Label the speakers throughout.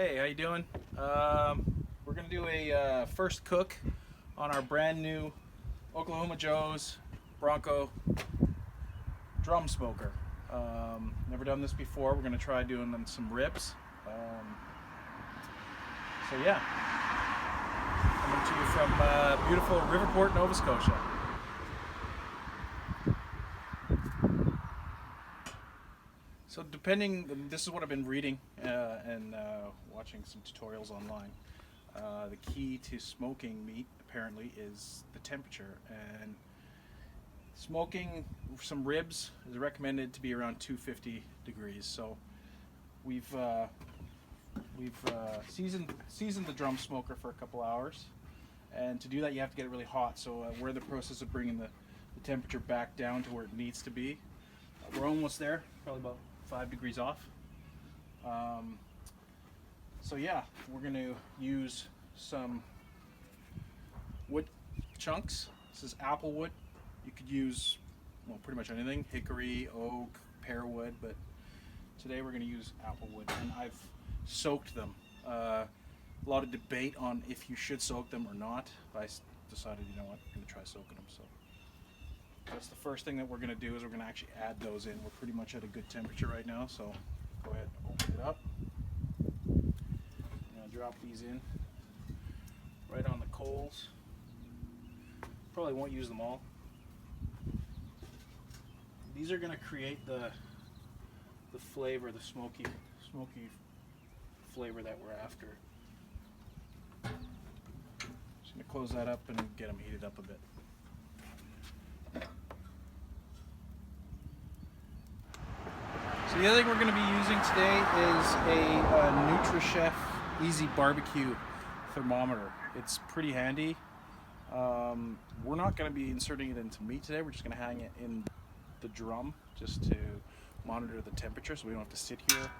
Speaker 1: Hey, how you doing? We're gonna do a first cook on our brand new Oklahoma Joe's Bronco drum smoker. Never done this before. We're gonna try doing some ribs. So yeah, coming to you from beautiful Riverport, Nova Scotia. So this is what I've been reading and watching some tutorials online. The key to smoking meat apparently is the temperature, and smoking some ribs is recommended to be around 250 degrees. So we've seasoned the drum smoker for a couple hours, and to do that you have to get it really hot. So we're in the process of bringing the temperature back down to where it needs to be. We're almost there, probably about 5 degrees off. So yeah, we're going to use some wood chunks. This is apple wood. You could use, well, pretty much anything: hickory, oak, pear wood, but today we're going to use apple wood, and I've soaked them. A lot of debate on if you should soak them or not, but I decided, you know what, I'm going to try soaking them. So that's the first thing that we're going to do, is we're going to actually add those in. We're pretty much at a good temperature right now, so go ahead and open it up. I'm going to drop these in right on the coals. Probably won't use them all. These are going to create the flavor, the smoky flavor that we're after. Just going to close that up and get them heated up a bit. So the other thing we're going to be using today is a NutriChef Easy Barbecue thermometer. It's pretty handy. We're not going to be inserting it into meat today. We're just going to hang it in the drum just to monitor the temperature, so we don't have to sit here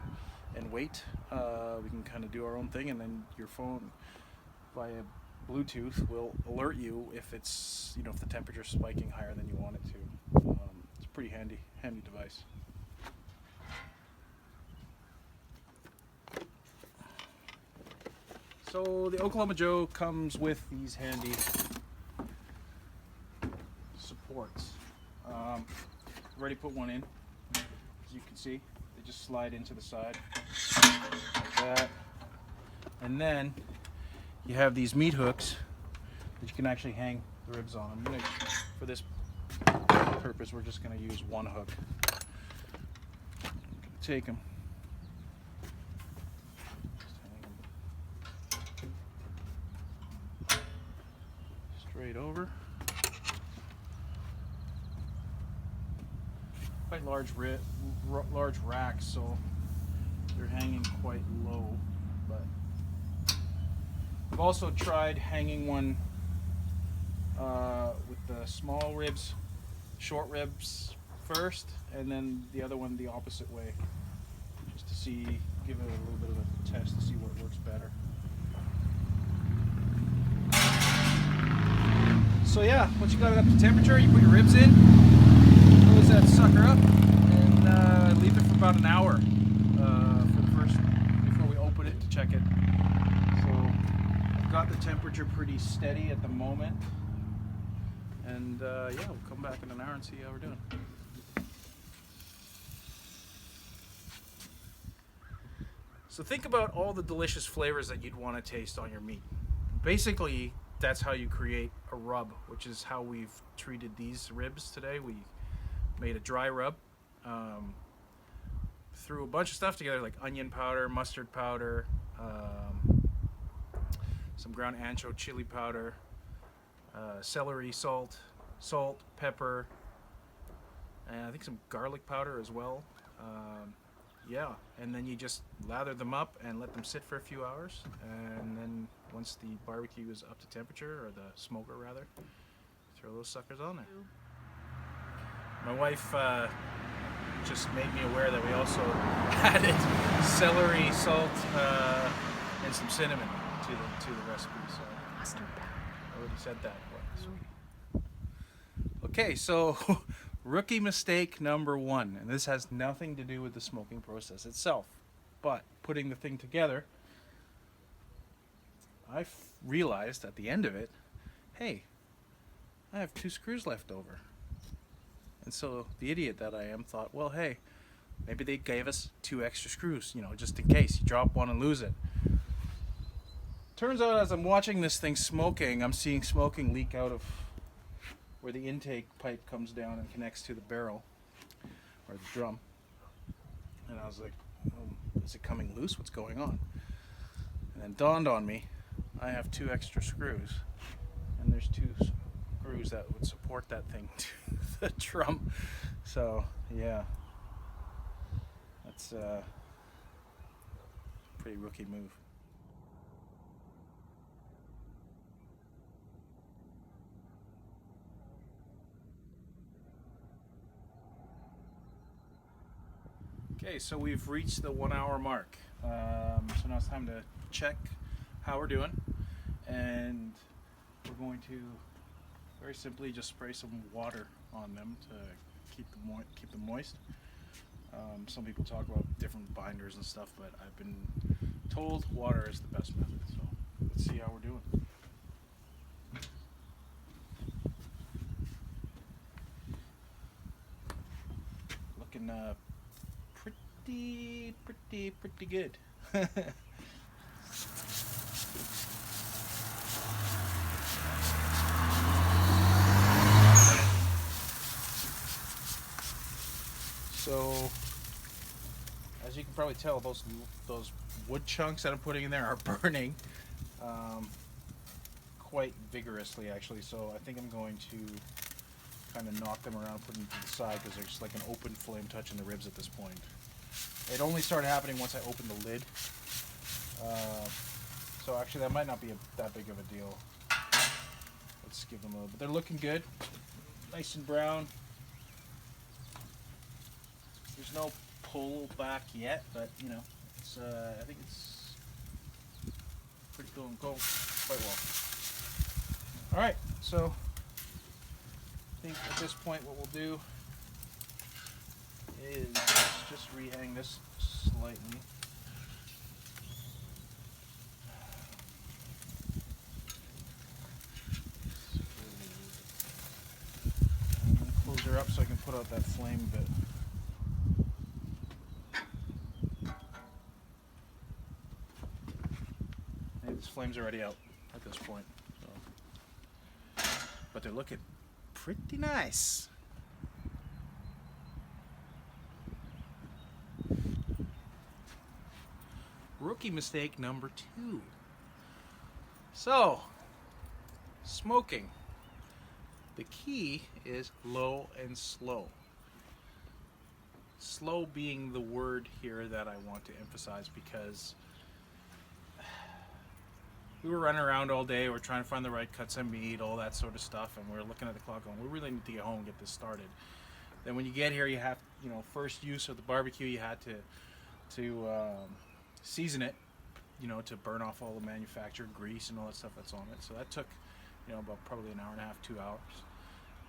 Speaker 1: and wait. We can kind of do our own thing, and then your phone via Bluetooth will alert you if it's, if the temperature's spiking higher than you want it to. It's a pretty handy device. So the Oklahoma Joe comes with these handy supports. I've already put one in. As you can see, they just slide into the side like that. And then you have these meat hooks that you can actually hang the ribs on. For this purpose, we're just going to use one hook. I'm going to take them. Straight over. Quite large racks, so they're hanging quite low. But I've also tried hanging one with the small ribs, short ribs first, and then the other one the opposite way, just to give it a little bit of a test to see what works better. So yeah, once you got it up to temperature, you put your ribs in, close that sucker up, and leave it for about an hour before we open it to check it. So I've got the temperature pretty steady at the moment, and yeah, we'll come back in an hour and see how we're doing. So think about all the delicious flavors that you'd want to taste on your meat. Basically, that's how you create a rub, which is how we've treated these ribs today. We made a dry rub, threw a bunch of stuff together like onion powder, mustard powder, some ground ancho chili powder, celery salt, pepper, and I think some garlic powder as well. Yeah, and then you just lather them up and let them sit for a few hours, and then once the barbecue is up to temperature, or the smoker rather, throw those suckers on there. My wife just made me aware that we also added celery, salt, and some cinnamon to the recipe. So I already said that. Okay, so rookie mistake number one, and this has nothing to do with the smoking process itself, but putting the thing together. I realized at the end of it, hey, I have 2 screws left over. And so the idiot that I am thought, well, hey, maybe they gave us 2 extra screws, just in case you drop one and lose it. Turns out as I'm watching this thing smoking, I'm seeing smoking leak out of where the intake pipe comes down and connects to the barrel or the drum. And I was like, is it coming loose? What's going on? And then dawned on me, I have 2 extra screws, and there's 2 screws that would support that thing to the drum. So yeah, that's a pretty rookie move. Okay, so we've reached the 1 hour mark. So now it's time to check how we're doing, and we're going to very simply just spray some water on them to keep them moist. Some people talk about different binders and stuff, but I've been told water is the best method. So let's see how we're doing. Looking pretty good. So, as you can probably tell, those wood chunks that I'm putting in there are burning quite vigorously, actually. So I think I'm going to kind of knock them around, put them to the side, because there's like an open flame touching the ribs at this point. It only started happening once I opened the lid. So actually that might not be that big of a deal. Let's give them a little bit. They're looking good. Nice and brown. There's no pull back yet, but it's I think it's pretty cool and going quite well. Alright, so I think at this point what we'll do is just rehang this slightly. And close her up so I can put out that flame bit. Maybe this flame's already out at this point, so. But they're looking pretty nice. Rookie mistake number 2. So, smoking. The key is low and slow. Slow being the word here that I want to emphasize, because we were running around all day, we're trying to find the right cuts of meat, all that sort of stuff, and we're looking at the clock going, we really need to get home and get this started. Then when you get here, you have, first use of the barbecue, you had to season it, to burn off all the manufactured grease and all that stuff that's on it. So that took, about probably an hour and a half, 2 hours.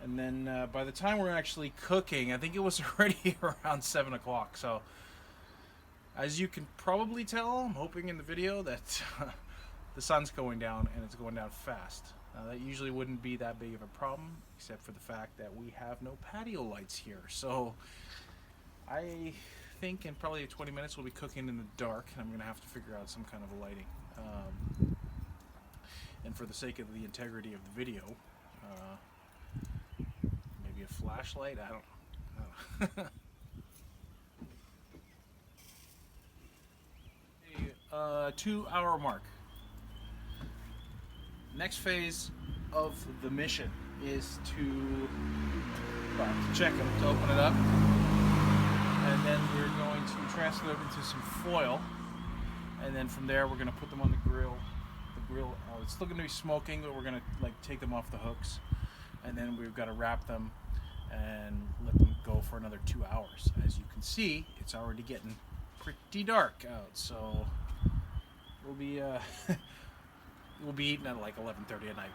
Speaker 1: And then by the time we're actually cooking, I think it was already around 7 o'clock. So as you can probably tell, I'm hoping in the video that the sun's going down, and it's going down fast. Now that usually wouldn't be that big of a problem, except for the fact that we have no patio lights here. So I think in probably 20 minutes we'll be cooking in the dark, and I'm going to have to figure out some kind of a lighting. And for the sake of the integrity of the video, maybe a flashlight? I don't know. 2 hour mark. Next phase of the mission is to check them, to open it up, and then we're going to transfer them into some foil, and then from there we're going to put them on the grill. It's still going to be smoking, but we're going to take them off the hooks, and then we've got to wrap them and let them go for another 2 hours. As you can see, it's already getting pretty dark out, so we'll be we'll be eating at like 11:30 at night,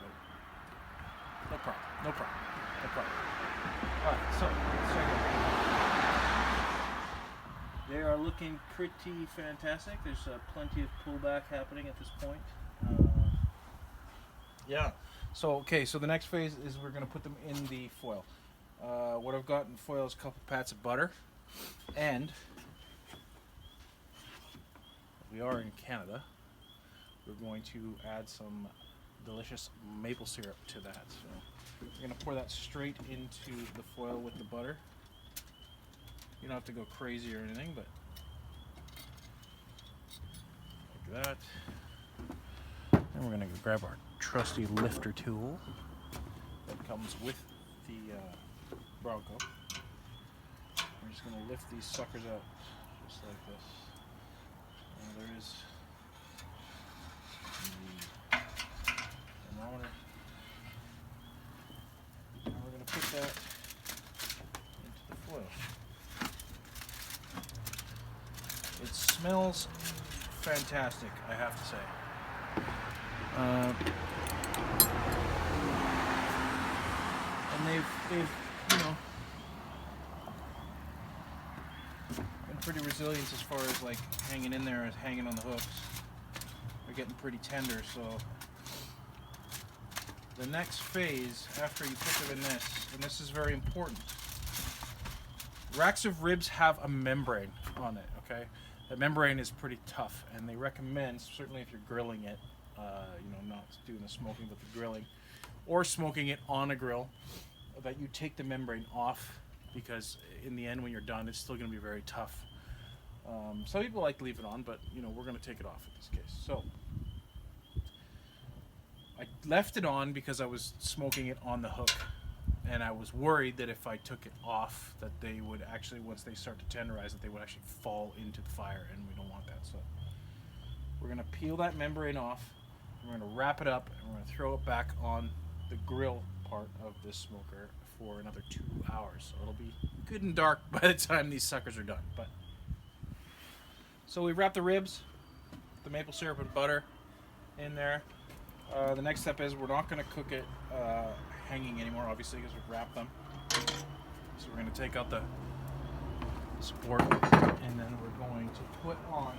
Speaker 1: but no problem. All right, so let's check it out. They are looking pretty fantastic. There's plenty of pullback happening at this point. Yeah. So okay, so the next phase is we're gonna put them in the foil. What I've got in foil is a couple pats of butter, and we are in Canada. We're going to add some delicious maple syrup to that. So we're gonna pour that straight into the foil with the butter. You don't have to go crazy or anything, but like that. And we're gonna go grab our trusty lifter tool that comes with the Bronco. We're just gonna lift these suckers out just like this. And there is the thermometer. And we're gonna put that into the foil. It smells fantastic, I have to say. And they've you know, been pretty resilient as far as like hanging in there and hanging on the hooks. They're getting pretty tender, so the next phase after you put them in this, and this is very important. Racks of ribs have a membrane on it, okay? That membrane is pretty tough, and they recommend, certainly if you're grilling it, not doing the smoking but the grilling, or smoking it on a grill, that you take the membrane off, because in the end when you're done it's still going to be very tough. Some people like to leave it on, but we're going to take it off in this case. So I left it on because I was smoking it on the hook, and I was worried that if I took it off that they would actually, once they start to tenderize, that they would actually fall into the fire, and we don't want that. So we're going to peel that membrane off, we're going to wrap it up, and we're going to throw it back on the grill part of this smoker for another 2 hours. So it'll be good and dark by the time these suckers are done. But so we wrap the ribs, the maple syrup and butter in there. The next step is we're not going to cook it hanging anymore, obviously, because we've wrapped them. So we're going to take out the support, and then we're going to put on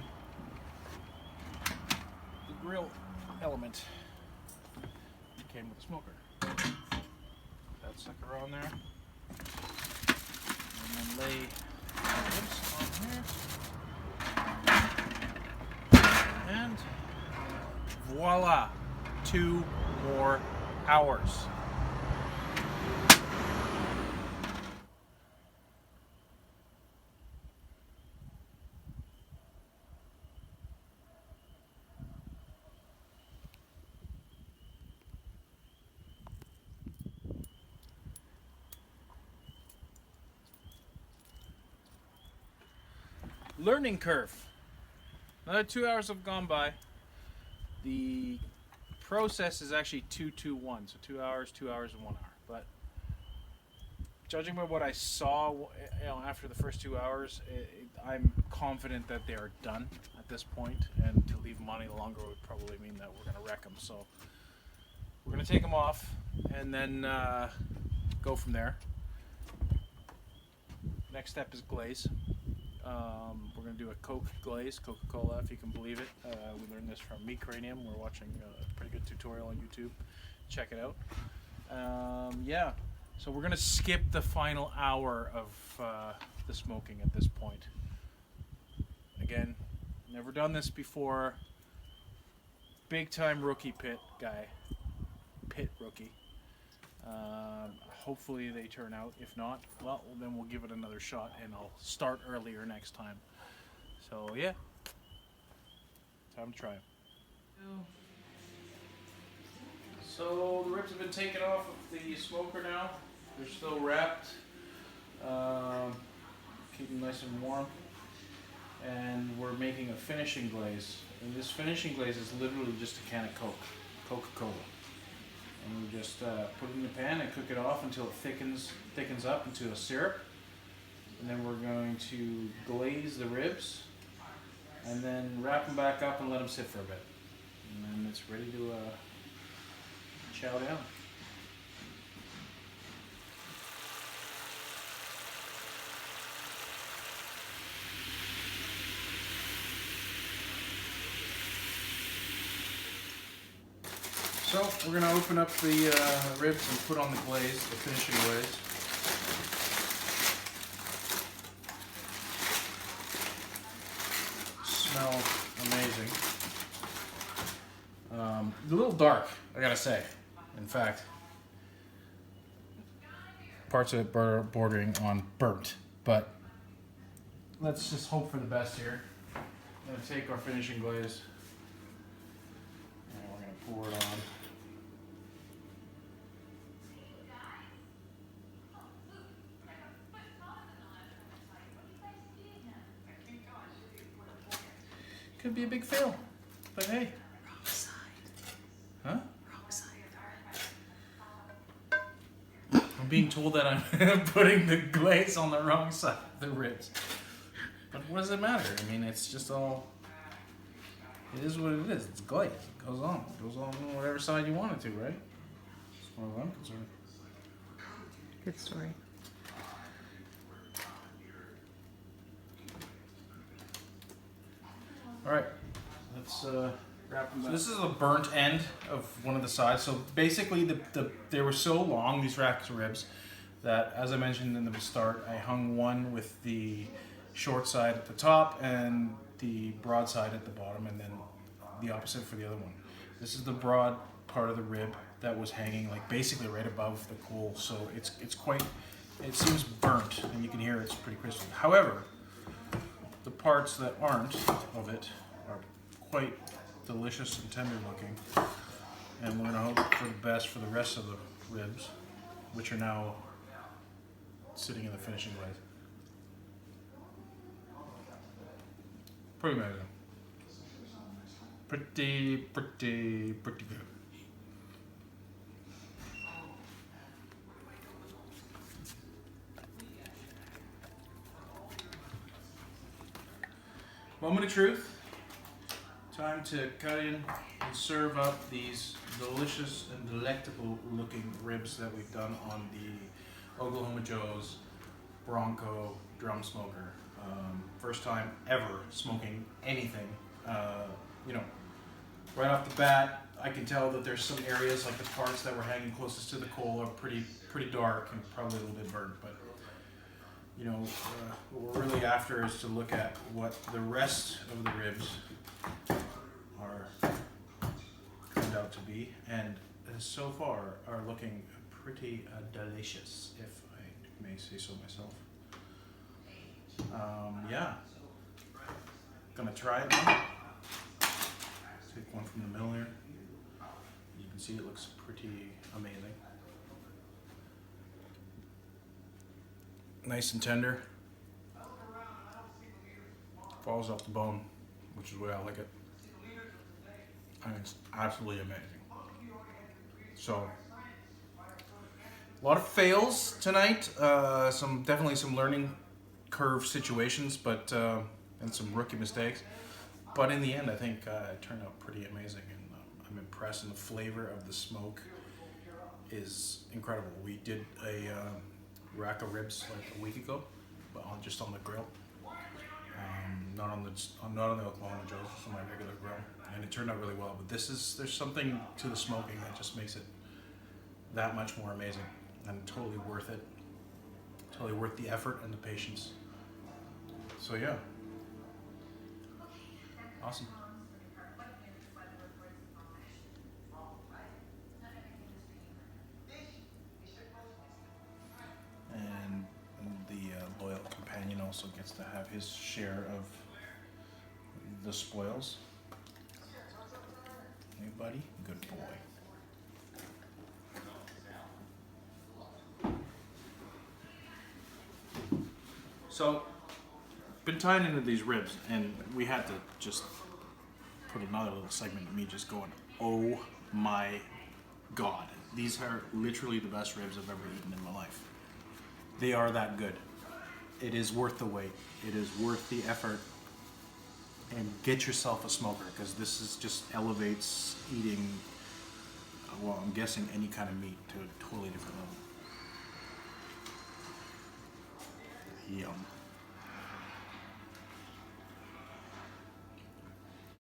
Speaker 1: the grill element that came with the smoker. That sucker on there, and then lay the ribs on here, and voila, 2 more hours. Learning curve. Another 2 hours have gone by. The process is actually 2-2-1, so 2 hours, 2 hours, and 1 hour. But judging by what I saw, after the first 2 hours, I'm confident that they are done at this point. And to leave them on any longer would probably mean that we're going to wreck them. So we're going to take them off and then go from there. Next step is glaze. We're going to do a Coke glaze, Coca-Cola, if you can believe it. We learned this from Meat Cranium. We're watching a pretty good tutorial on YouTube. Check it out. So we're going to skip the final hour of the smoking at this point. Again, never done this before. Big time rookie pit rookie. Hopefully they turn out. If not, well, then we'll give it another shot, and I'll start earlier next time. So yeah, time to try them. So the ribs have been taken off of the smoker now. They're still wrapped. Keep them nice and warm. And we're making a finishing glaze. And this finishing glaze is literally just a can of Coca-Cola. And we just put it in the pan and cook it off until it thickens up into a syrup. And then we're going to glaze the ribs, and then wrap them back up and let them sit for a bit. And then it's ready to chow down. So we're gonna open up the ribs and put on the glaze, the finishing glaze. Smell amazing. A little dark, I gotta say. In fact, parts of it bordering on burnt, but let's just hope for the best here. I'm gonna take our finishing glaze and we're gonna pour it on. Could be a big fail, but hey.
Speaker 2: Wrong side.
Speaker 1: Huh?
Speaker 2: Wrong side.
Speaker 1: I'm being told that I'm putting the glaze on the wrong side of the ribs. But what does it matter? I mean, it's just all... It is what it is. It's glaze. It goes on. It goes on whatever side you want it to, right? As far as I'm concerned.
Speaker 2: Good story.
Speaker 1: Alright, let's wrap them up. So this is the burnt end of one of the sides. So basically, they were so long, these racks of ribs, that as I mentioned in the start, I hung one with the short side at the top and the broad side at the bottom, and then the opposite for the other one. This is the broad part of the rib that was hanging like basically right above the coal, so it's quite, it seems burnt, and you can hear it's pretty crispy. However, the parts that aren't of it are quite delicious and tender looking, and we're gonna hope for the best for the rest of the ribs, which are now sitting in the finishing glaze. Pretty amazing. Pretty good. Moment of truth. Time to cut in and serve up these delicious and delectable looking ribs that we've done on the Oklahoma Joe's Bronco drum smoker. First time ever smoking anything. You know, right off the bat, I can tell that there's some areas, like the parts that were hanging closest to the coal, are pretty dark and probably a little bit burnt. But you know, what we're really after is to look at what the rest of the ribs are turned out to be, and so far are looking pretty delicious, if I may say so myself. Yeah, gonna try it now. Take one from the middle here. You can see it looks pretty amazing. Nice and tender. Falls off the bone, which is the way I like it. And it's absolutely amazing. So, a lot of fails tonight. Definitely some learning curve situations, but and some rookie mistakes. But in the end, I think it turned out pretty amazing, and I'm impressed. And the flavor of the smoke is incredible. We did a rack of ribs like a week ago, but just on the grill, not on the Oklahoma Joe's, just on my regular grill, and it turned out really well. But there's something to the smoking that just makes it that much more amazing, and totally worth it. Totally worth the effort and the patience. So yeah, awesome. And the loyal companion also gets to have his share of the spoils. Hey buddy, good boy. So, been tying into these ribs, and we had to just put another little segment of me just going, oh my god. These are literally the best ribs I've ever eaten in my life. They are that good. It is worth the wait. It is worth the effort. And get yourself a smoker, because this is just elevates eating, well, I'm guessing any kind of meat to a totally different level. Yum.